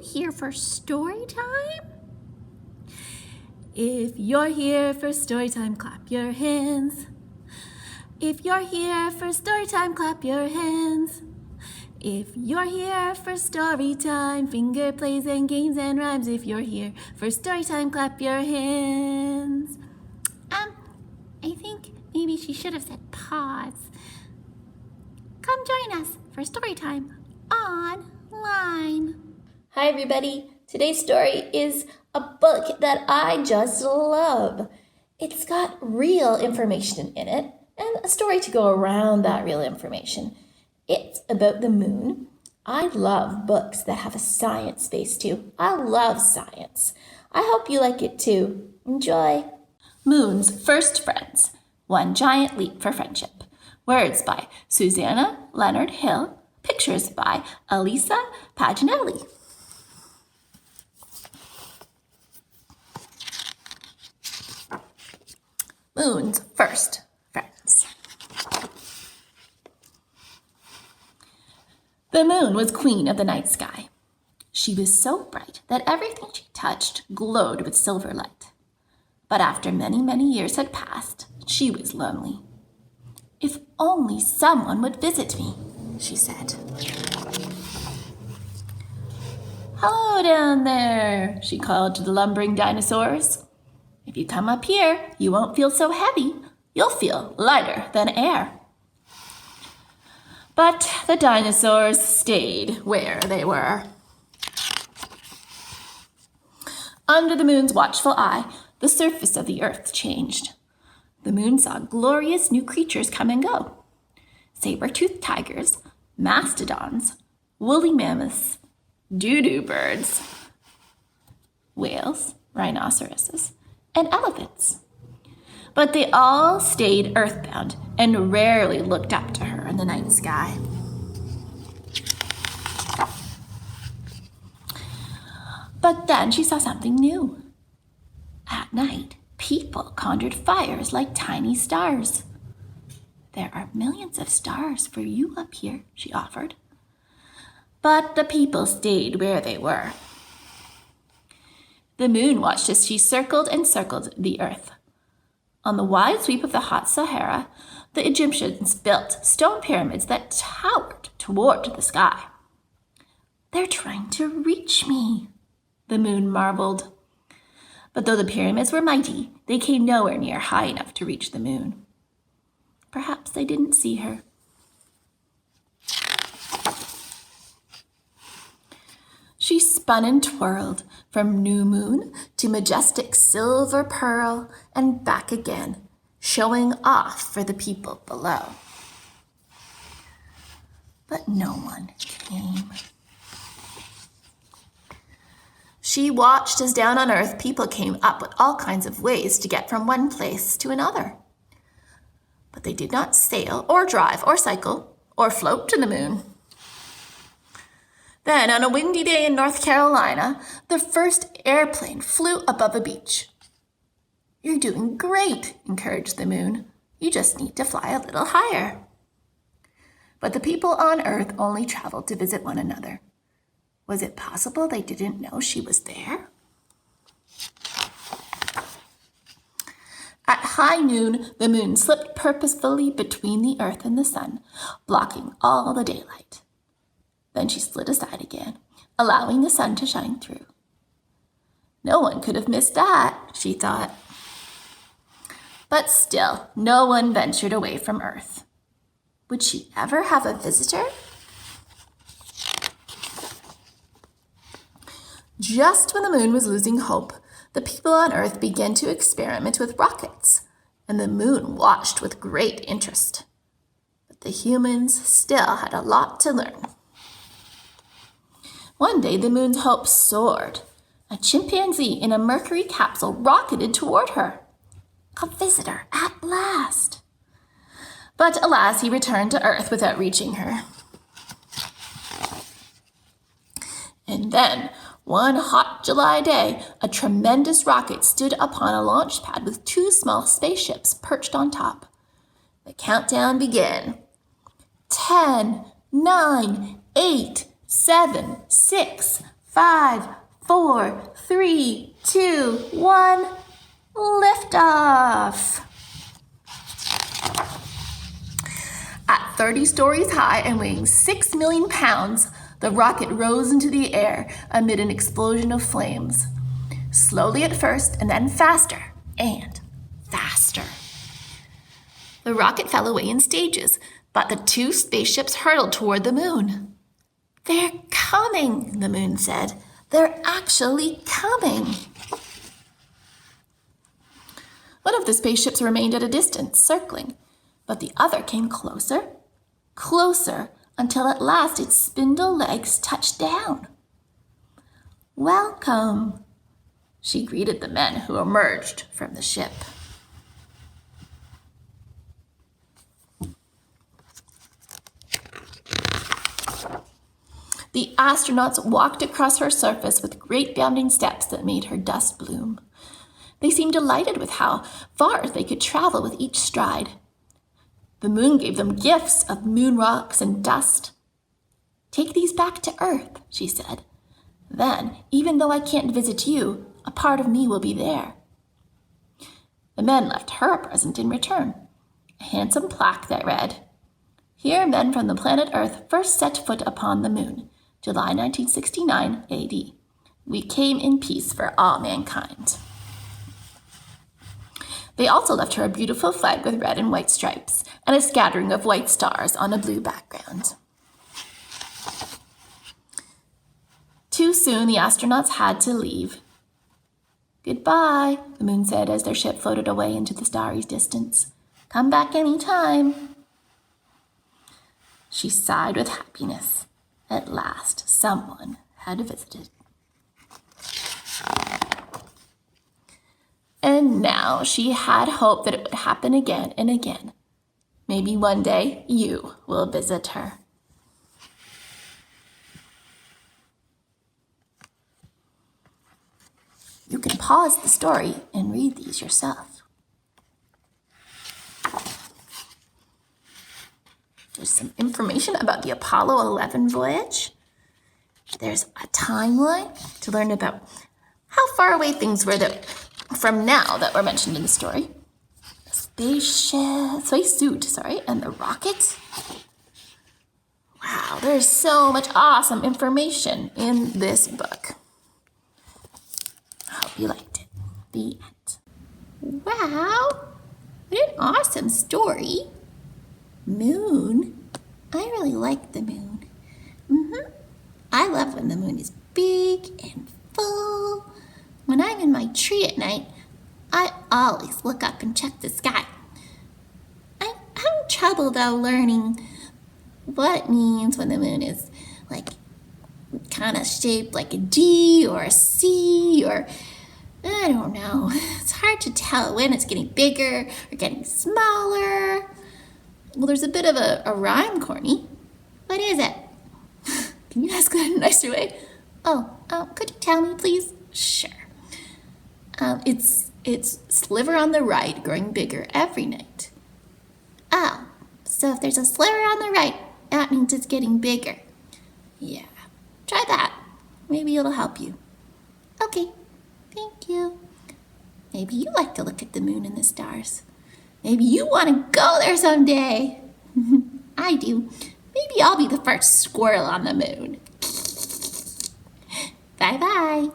here for story time? If you're here for story time, clap your hands. If you're here for story time, clap your hands. If you're here for story time, finger plays and games and rhymes. If you're here for story time, clap your hands. I think maybe she should have said pause. Come join us for story time online. Hi everybody. Today's story is a book that I just love. It's got real information in it and a story to go around that real information. It's about the moon. I love books that have a science base too. I love science. I hope you like it too. Enjoy. Moon's First Friends, One Giant Leap for Friendship. Words by Susanna Leonard Hill. Pictures by Elisa Paginelli. Moon's First Friends. The moon was queen of the night sky. She was so bright that everything she touched glowed with silver light. But after many, many years had passed, she was lonely. If only someone would visit me, she said. Hello down there, she called to the lumbering dinosaurs. If you come up here, you won't feel so heavy. You'll feel lighter than air. But the dinosaurs stayed where they were. Under the moon's watchful eye, the surface of the earth changed. The moon saw glorious new creatures come and go. Saber-toothed tigers, mastodons, woolly mammoths, doo-doo birds, whales, rhinoceroses, and elephants. But they all stayed earthbound and rarely looked up to her in the night sky. But then she saw something new. At night, people conjured fires like tiny stars. There are millions of stars for you up here, she offered. But the people stayed where they were. The moon watched as she circled and circled the earth. On the wide sweep of the hot Sahara, the Egyptians built stone pyramids that towered toward the sky. They're trying to reach me, the moon marveled. But though the pyramids were mighty, they came nowhere near high enough to reach the moon. Perhaps they didn't see her. She spun and twirled from new moon to majestic silver pearl and back again, showing off for the people below. But no one came. She watched as down on earth people came up with all kinds of ways to get from one place to another. But they did not sail or drive or cycle or float to the moon. Then, on a windy day in North Carolina, the first airplane flew above a beach. You're doing great, encouraged the moon. You just need to fly a little higher. But the people on Earth only traveled to visit one another. Was it possible they didn't know she was there? At high noon, the moon slipped purposefully between the earth and the sun, blocking all the daylight. Then she slid aside again, allowing the sun to shine through. No one could have missed that, she thought. But still, no one ventured away from Earth. Would she ever have a visitor? Just when the moon was losing hope, the people on Earth began to experiment with rockets, and the moon watched with great interest. But the humans still had a lot to learn. One day, the moon's hope soared. A chimpanzee in a mercury capsule rocketed toward her. A visitor at last. But alas, he returned to Earth without reaching her. And then, one hot July day, a tremendous rocket stood upon a launch pad with two small spaceships perched on top. The countdown began. 10, 9, 8, 7, 6, 5, 4, 3, 2, 1, liftoff! At 30 stories high and weighing 6 million pounds, the rocket rose into the air amid an explosion of flames. Slowly at first, and then faster and faster. The rocket fell away in stages, but the two spaceships hurtled toward the moon. "They're coming," the moon said. "They're actually coming." One of the spaceships remained at a distance, circling, but the other came closer, closer, until at last its spindle legs touched down. "Welcome," she greeted the men who emerged from the ship. The astronauts walked across her surface with great bounding steps that made her dust bloom. They seemed delighted with how far they could travel with each stride. The moon gave them gifts of moon rocks and dust. "Take these back to Earth," she said. "Then, even though I can't visit you, a part of me will be there." The men left her a present in return, a handsome plaque that read, "Here men from the planet Earth first set foot upon the moon, July 1969 AD. We came in peace for all mankind." They also left her a beautiful flag with red and white stripes and a scattering of white stars on a blue background. Too soon, the astronauts had to leave. "Goodbye," the moon said as their ship floated away into the starry distance. "Come back any time." She sighed with happiness. At last, someone had visited. And now she had hope that it would happen again and again. Maybe one day you will visit her. You can pause the story and read these yourself. There's some information about the Apollo 11 voyage. There's a timeline to learn about how far away things were from now that were mentioned in the story. The spacesuit, and the rocket. Wow, there's so much awesome information in this book. I hope you liked it. The end. Wow, what an awesome story. Moon. I really like the moon. I love when the moon is big and full. When I'm in my tree at night, I always look up and check the sky. I'm having trouble though learning what it means when the moon is kind of shaped like a D or a C or I don't know. It's hard to tell when it's getting bigger or getting smaller. Well, there's a bit of a rhyme, Corny. What is it? Can you ask that in a nicer way? Could you tell me, please? Sure. It's sliver on the right growing bigger every night. Oh, so if there's a sliver on the right, that means it's getting bigger. Yeah, try that. Maybe it'll help you. Okay, thank you. Maybe you like to look at the moon and the stars. Maybe you want to go there someday. I do. Maybe I'll be the first squirrel on the moon. Bye-bye.